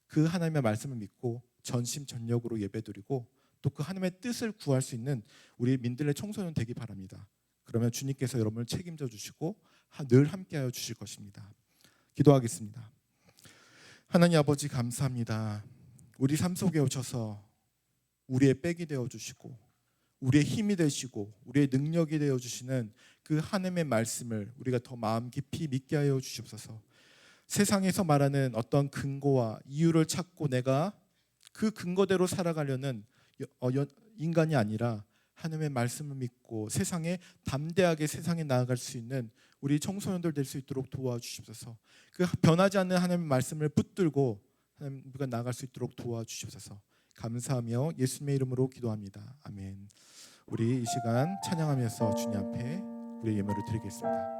그 하나님의 말씀을 믿고 전심전력으로 예배드리고 또 그 하나님의 뜻을 구할 수 있는 우리 민들레 청소년 되기 바랍니다. 그러면 주님께서 여러분을 책임져 주시고 늘 함께하여 주실 것입니다. 기도하겠습니다. 하나님 아버지 감사합니다. 우리 삶 속에 오셔서 우리의 백이 되어 주시고 우리의 힘이 되시고 우리의 능력이 되어 주시는 그 하나님의 말씀을 우리가 더 마음 깊이 믿게 하여 주시옵소서. 세상에서 말하는 어떤 근거와 이유를 찾고 내가 그 근거대로 살아가려는 인간이 아니라 하나님의 말씀을 믿고 세상에 담대하게 세상에 나아갈 수 있는 우리 청소년들 될 수 있도록 도와주시옵소서. 그 변하지 않는 하나님의 말씀을 붙들고 하나님 우리가 나아갈 수 있도록 도와주시옵소서. 감사하며 예수님의 이름으로 기도합니다. 아멘. 우리 이 시간 찬양하면서 주님 앞에 우리의 예물을 드리겠습니다.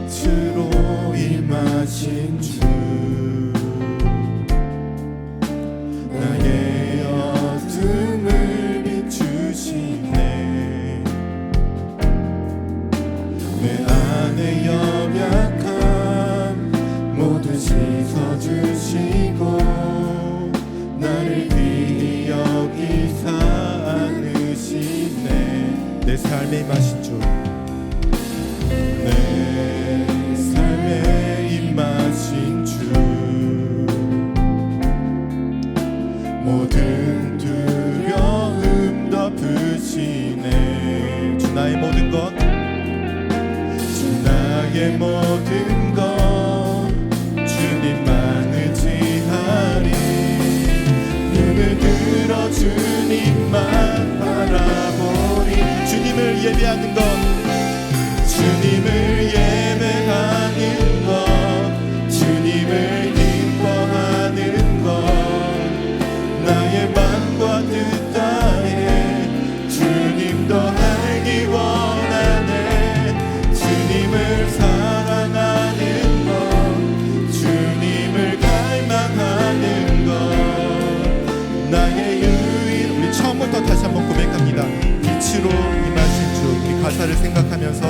빛으로 임하 임하신 주 나의 어둠을 비추시네 내 안에 연약함 모두 씻어주시고 나를 귀히 여기사 안으시네 내 삶에 임하신 주 내 삶에 임하신 주 모든 두려움 덮으시네 주 나의 모든 것 주 나의 모든 것 주님만 의지하리 눈을 들어 주님만 바라보리 주님을 예배하는 것 주님을 예배하는 것 주님을 기뻐하는 것 나의 맘과 뜻 다해 주님도 알기 원하네 주님을 사랑하는 것 주님을 갈망하는 것 나의 유일 우리 처음부터 다시 한번 고백합니다 빛으로 임하신 주 우리 가사를 생각하면서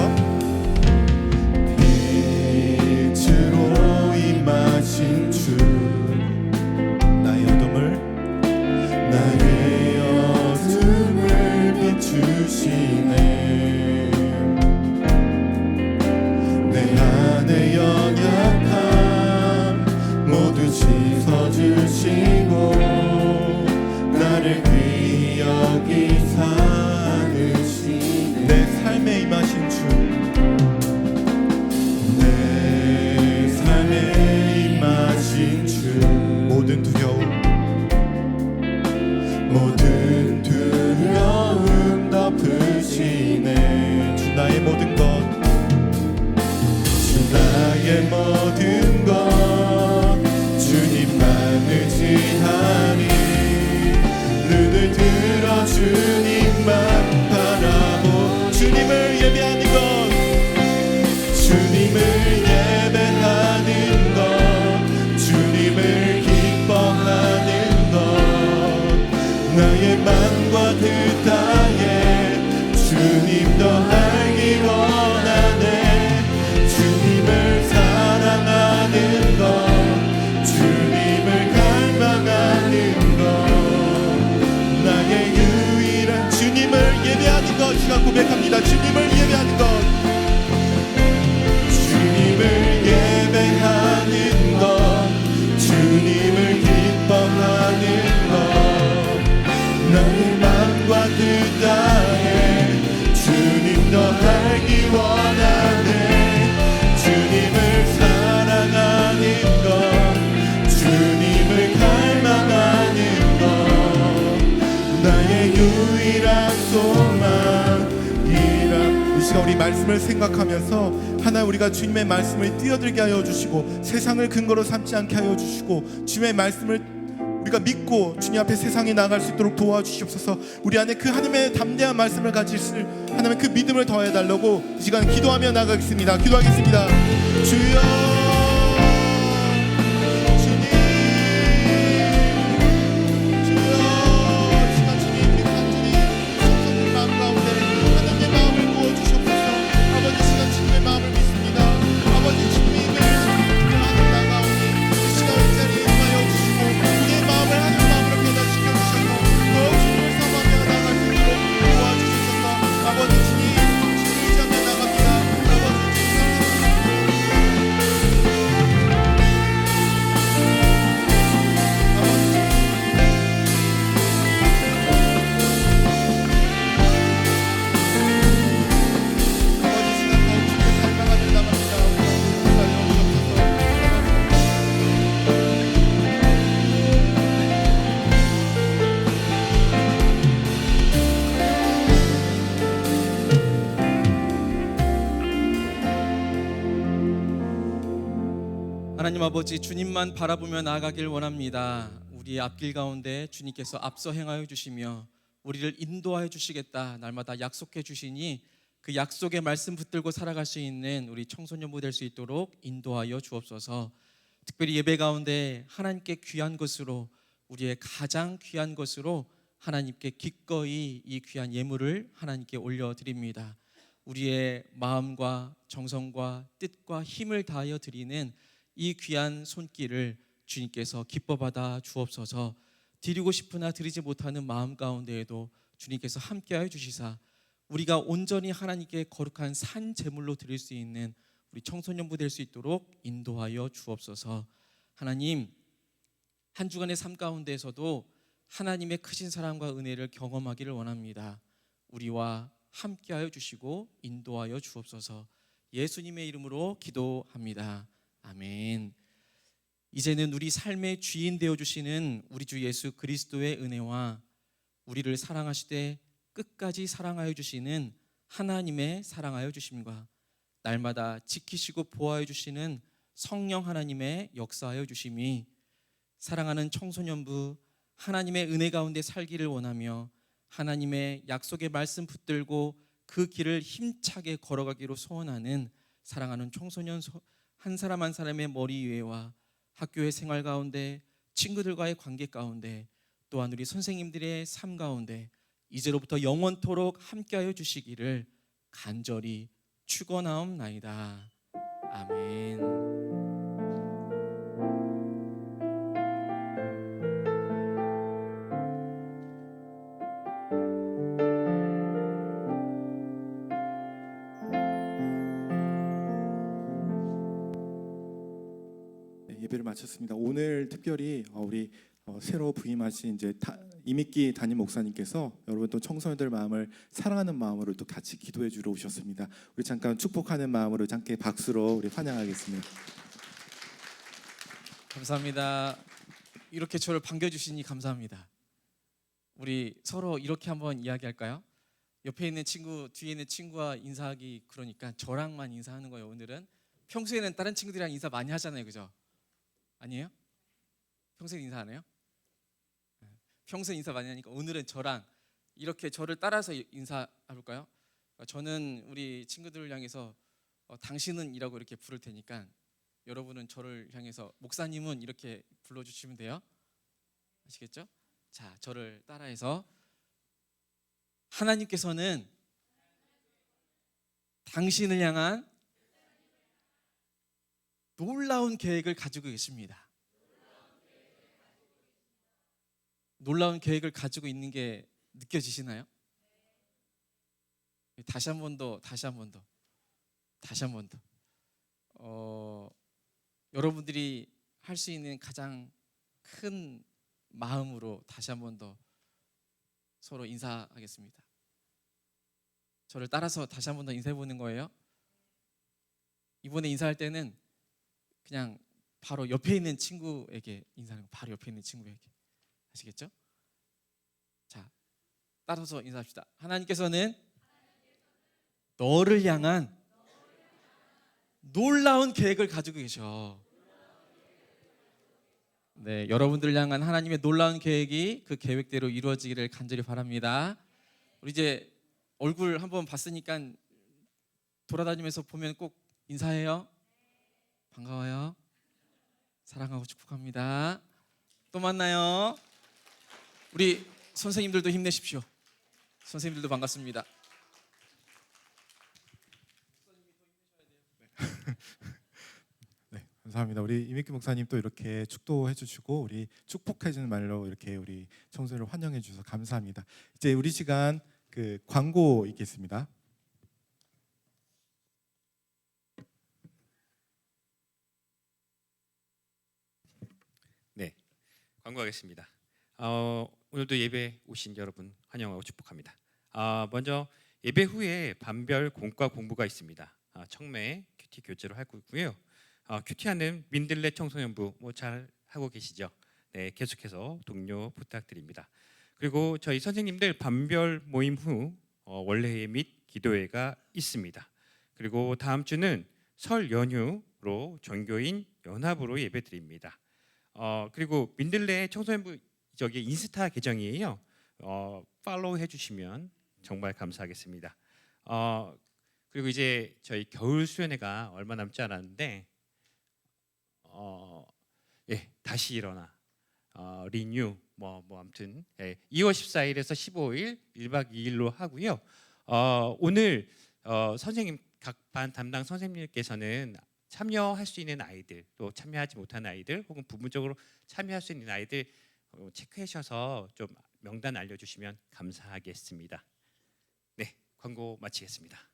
빛으로 임하신 주 나의 어둠을 비추시네 내 안의 연약함 모두 씻어주시고 나를 귀히 여기사 안으시네 내 삶에 임하신 주 모든 두려움 덮으시네 주 나의 모든 것 주 나의 모든 것 주님만 의지하니 눈을 들어 주님만 바라보 주님을 예배하는 것 주님을 예배하는 것 주님을 기뻐하는 것 나의 맘과 뜻 다해 주님도 알기 원하네 주님을 사랑하는 것 주님을 갈망하는 것 나의 유일한 주님을 예배하는 것 제가 고백합니다 주님을 예배하는 것 주님을 예배하는 것 주님을 기뻐하는 것 나의 맘과 뜻 다해 주님도 알기 원하네 주님을 사랑하는 것 주님을 갈망하는 것 나의 유일한 소망이라 이 시간 우리 말씀을 생각하면서 하나 우리가 주님의 말씀을 뛰어들게 하여 주시고 세상을 근거로 삼지 않게 하여 주시고 주님의 말씀을 우리가 믿고 주님 앞에 세상에 나아갈 수 있도록 도와주시옵소서 우리 안에 그 하나님의 담대한 말씀을 가질 수 하나님의 그 믿음을 더해달라고 이 시간 기도하며 나가겠습니다 기도하겠습니다 주여 하나님 아버지 주님만 바라보며 나아가길 원합니다. 우리 앞길 가운데 주님께서 앞서 행하여 주시며 우리를 인도하여 주시겠다 날마다 약속해 주시니 그 약속의 말씀 붙들고 살아갈 수 있는 우리 청소년부 될 수 있도록 인도하여 주옵소서. 특별히 예배 가운데 하나님께 귀한 것으로, 우리의 가장 귀한 것으로 하나님께 기꺼이 이 귀한 예물을 하나님께 올려드립니다. 우리의 마음과 정성과 뜻과 힘을 다하여 드리는 이 귀한 손길을 주님께서 기뻐 받아 주옵소서. 드리고 싶으나 드리지 못하는 마음 가운데에도 주님께서 함께하여 주시사 우리가 온전히 하나님께 거룩한 산 제물로 드릴 수 있는 우리 청소년부 될 수 있도록 인도하여 주옵소서. 하나님, 한 주간의 삶 가운데에서도 하나님의 크신 사랑과 은혜를 경험하기를 원합니다. 우리와 함께하여 주시고 인도하여 주옵소서. 예수님의 이름으로 기도합니다. 아멘. 이제는 우리 삶의 주인 되어 주시는 우리 주 예수 그리스도의 은혜와 우리를 사랑하시되 끝까지 사랑하여 주시는 하나님의 사랑하여 주심과 날마다 지키시고 보호하여 주시는 성령 하나님의 역사하여 주심이 사랑하는 청소년부 하나님의 은혜 가운데 살기를 원하며 하나님의 약속의 말씀 붙들고 그 길을 힘차게 걸어가기로 소원하는 사랑하는 청소년 한 사람 한 사람의 머리 위에와 학교의 생활 가운데, 친구들과의 관계 가운데, 또한 우리 선생님들의 삶 가운데 이제로부터 영원토록 함께하여 주시기를 간절히 축원하옵나이다. 아멘. 예배를 마쳤습니다. 오늘 특별히 우리 새로 부임하신 이제 이미기 담임 목사님께서 여러분 또 청소년들 마음을 사랑하는 마음으로 또 같이 기도해 주러 오셨습니다. 우리 잠깐 축복하는 마음으로 함께 박수로 우리 환영하겠습니다. 감사합니다. 이렇게 저를 반겨주시니 감사합니다. 우리 서로 이렇게 한번 이야기할까요? 옆에 있는 친구, 뒤에 있는 친구와 인사하기 그러니까 저랑만 인사하는 거예요. 오늘은 평소에는 다른 친구들이랑 인사 많이 하잖아요, 그죠? 아니에요? 평소에 인사 안 해요? 평소에 인사 많이 하니까 오늘은 저랑 이렇게 저를 따라서 인사해볼까요? 저는 우리 친구들을 향해서 당신은 이라고 이렇게 부를 테니까 여러분은 저를 향해서 목사님은 이렇게 불러주시면 돼요. 아시겠죠? 자, 저를 따라해서 하나님께서는 당신을 향한 놀라운 계획을 가지고 계십니다. 놀라운 계획을 가지고 있는 게 느껴지시나요? 다시 한 번 더. 여러분들이 할 수 있는 가장 큰 마음으로 다시 한 번 더 서로 인사하겠습니다. 저를 따라서 다시 한 번 더 인사해 보는 거예요. 이번에 인사할 때는 그냥 바로 옆에 있는 친구에게 인사하는 거, 바로 옆에 있는 친구에게. 아시겠죠? 자, 따라서 인사합시다. 하나님께서는 너를 향한 놀라운 계획을 가지고 계셔. 네, 여러분들을 향한 하나님의 놀라운 계획이 그 계획대로 이루어지기를 간절히 바랍니다. 우리 이제 얼굴 한번 봤으니까 돌아다니면서 보면 꼭 인사해요. 반가워요. 사랑하고 축복합니다. 또 만나요. 우리 선생님들도 힘내십시오. 선생님들도 반갑습니다. 네, 감사합니다. 우리 이미기 목사님 또 이렇게 축도해 주시고 우리 축복해 주는 말로 이렇게 우리 청소년을 환영해 주셔서 감사합니다. 이제 우리 시간 그 광고 있겠습니다. 네, 광고하겠습니다. 오늘도 예배 오신 여러분 환영하고 축복합니다. 먼저 예배 후에 반별 공과 공부가 있습니다. 청매 큐티 교재로 하고 있고요. 큐티하는 민들레 청소년부 잘 하고 계시죠? 네, 계속해서 동료 부탁드립니다. 그리고 저희 선생님들 반별 모임 후 원래회 및 기도회가 있습니다. 그리고 다음 주는 설 연휴로 종교인 연합으로 예배드립니다. 그리고 민들레 청소년부 저기 인스타 계정이에요. 팔로우 해주시면 정말 감사하겠습니다. 그리고 이제 저희 겨울 수련회가 얼마 남지 않았는데 다시 일어나 리뉴 뭐 아무튼 2월 14일에서 15일 1박 2일로 하고요. 오늘 선생님 각 반 담당 선생님께서는 참여할 수 있는 아이들 또 참여하지 못한 아이들 혹은 부분적으로 참여할 수 있는 아이들 체크하셔서 좀 명단 알려주시면 감사하겠습니다. 네, 광고 마치겠습니다.